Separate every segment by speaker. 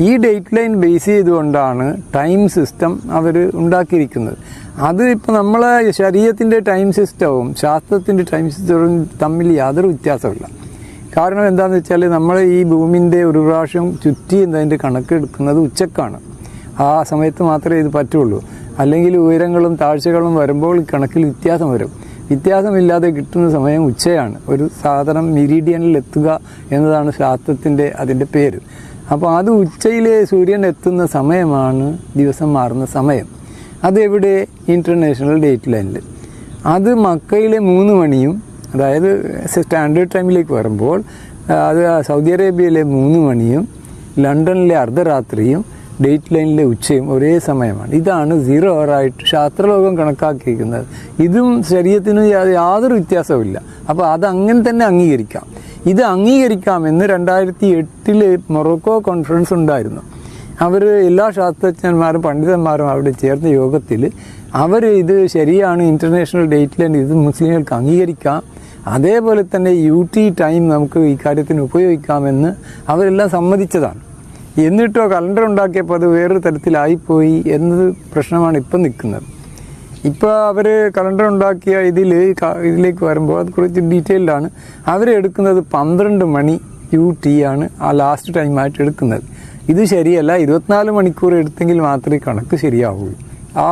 Speaker 1: ഈ date line base ചെയ്തുകൊണ്ടാണ് time system അവർ ഉണ്ടാക്കിയിരിക്കുന്നത്. അത് ഇപ്പോൾ നമ്മളെ ശരീരത്തിൻ്റെ ടൈം സിസ്റ്റവും ശാസ്ത്രത്തിൻ്റെ ടൈം സിസ്റ്റവും തമ്മിൽ യാതൊരു വ്യത്യാസമില്ല. കാരണം എന്താണെന്ന് വെച്ചാൽ നമ്മൾ ഈ ഭൂമിൻ്റെ ഒരു പ്രാവശ്യം ചുറ്റി എന്നതിൻ്റെ കണക്കെടുക്കുന്നത് ഉച്ചക്കാണ്. ആ സമയത്ത് മാത്രമേ ഇത് പറ്റുള്ളൂ. അല്ലെങ്കിൽ ഉയരങ്ങളും താഴ്ചകളും വരുമ്പോൾ കണക്കിൽ വ്യത്യാസം വരും. വ്യത്യാസമില്ലാതെ കിട്ടുന്ന സമയം ഉച്ചയാണ്. ഒരു സാധനം മെരീഡിയനിൽ എത്തുക എന്നതാണ് ശാസ്ത്രത്തിൻ്റെ അതിൻ്റെ പേര്. അപ്പോൾ അത് ഉച്ചയിൽ സൂര്യൻ എത്തുന്ന സമയമാണ് ദിവസം മാറുന്ന സമയം. അതെവിടെ? ഇൻ്റർനാഷണൽ ഡേറ്റ് ലൈനിൽ. അത് മക്കയിലെ 3 മണിയും, അതായത് സ്റ്റാൻഡേർഡ് ടൈമിലേക്ക് വരുമ്പോൾ അത് സൗദി അറേബ്യയിലെ 3 മണിയും ലണ്ടനിലെ അർദ്ധരാത്രിയും ഡേറ്റ് ലൈനിലെ ഉച്ചയും ഒരേ സമയമാണ്. ഇതാണ് 0 ഹവറായിട്ട് ശാസ്ത്രലോകം കണക്കാക്കിയിരിക്കുന്നത്. ഇതും ശരീരത്തിന് യാതൊരു വ്യത്യാസവുമില്ല. അപ്പോൾ അത് അങ്ങനെ തന്നെ അംഗീകരിക്കാം. ഇത് അംഗീകരിക്കാമെന്ന് 2008 മൊറോക്കോ കോൺഫറൻസ് ഉണ്ടായിരുന്നു. അവർ എല്ലാ ശാസ്ത്രജ്ഞന്മാരും പണ്ഡിതന്മാരും അവിടെ ചേർന്ന യോഗത്തിൽ അവർ ഇത് ശരിയാണ്, ഇൻ്റർനാഷണൽ ഡേറ്റ് ലൈൻ ഇത് മുസ്ലിങ്ങൾക്ക് അംഗീകരിക്കാം, അതേപോലെ തന്നെ UT ടൈം നമുക്ക് ഈ കാര്യത്തിന് ഉപയോഗിക്കാമെന്ന് അവരെല്ലാം സമ്മതിച്ചതാണ്. എന്നിട്ടോ കലണ്ടർ ഉണ്ടാക്കിയപ്പോൾ അത് വേറൊരു തരത്തിലായിപ്പോയി എന്നത് പ്രശ്നമാണ് ഇപ്പം നിൽക്കുന്നത്. ഇപ്പോൾ അവർ കലണ്ടർ ഉണ്ടാക്കിയ ഇതിലേക്ക് വരുമ്പോൾ അത് കുറച്ച് ഡീറ്റെയിൽഡാണ്. അവരെടുക്കുന്നത് 12 മണി UT ആണ് ആ ലാസ്റ്റ് ടൈമായിട്ട് എടുക്കുന്നത്. ഇത് ശരിയല്ല. 24 മണിക്കൂർ എടുത്തെങ്കിൽ മാത്രമേ കണക്ക് ശരിയാവുള്ളൂ. ആ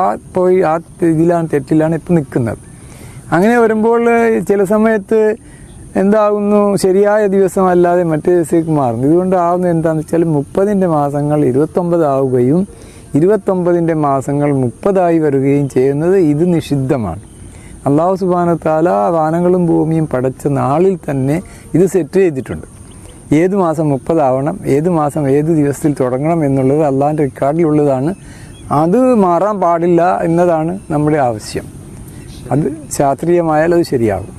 Speaker 1: തെറ്റിലാണ് ഇപ്പം നിൽക്കുന്നത്. അങ്ങനെ വരുമ്പോൾ ചില സമയത്ത് എന്താകുന്നു, ശരിയായ ദിവസമല്ലാതെ മറ്റേ ദിവസത്തേക്ക് മാറുന്നു. ഇതുകൊണ്ട് ആവുന്നത് എന്താണെന്ന് വെച്ചാൽ 30ൻ്റെ മാസങ്ങൾ 29 ആവുകയും 29ൻ്റെ മാസങ്ങൾ 30 വരികയും ചെയ്യുന്നത് ഇത് നിഷിദ്ധമാണ്. അല്ലാഹു സുബ്ഹാനഹു വ തആല വാനങ്ങളും ഭൂമിയും പടച്ച നാളിൽ തന്നെ ഇത് സെറ്റ് ചെയ്തിട്ടുണ്ട്. ഏത് മാസം 30 ആവണം, ഏത് മാസം ഏത് ദിവസത്തിൽ തുടങ്ങണം എന്നുള്ളത് അള്ളാഹിൻ്റെ റെക്കോർഡിലുള്ളതാണ്. അത് മാറാൻ പാടില്ല എന്നതാണ് നമ്മുടെ ആവശ്യം. അത് ശാസ്ത്രീയമായാൽ അത് ശരിയാകും.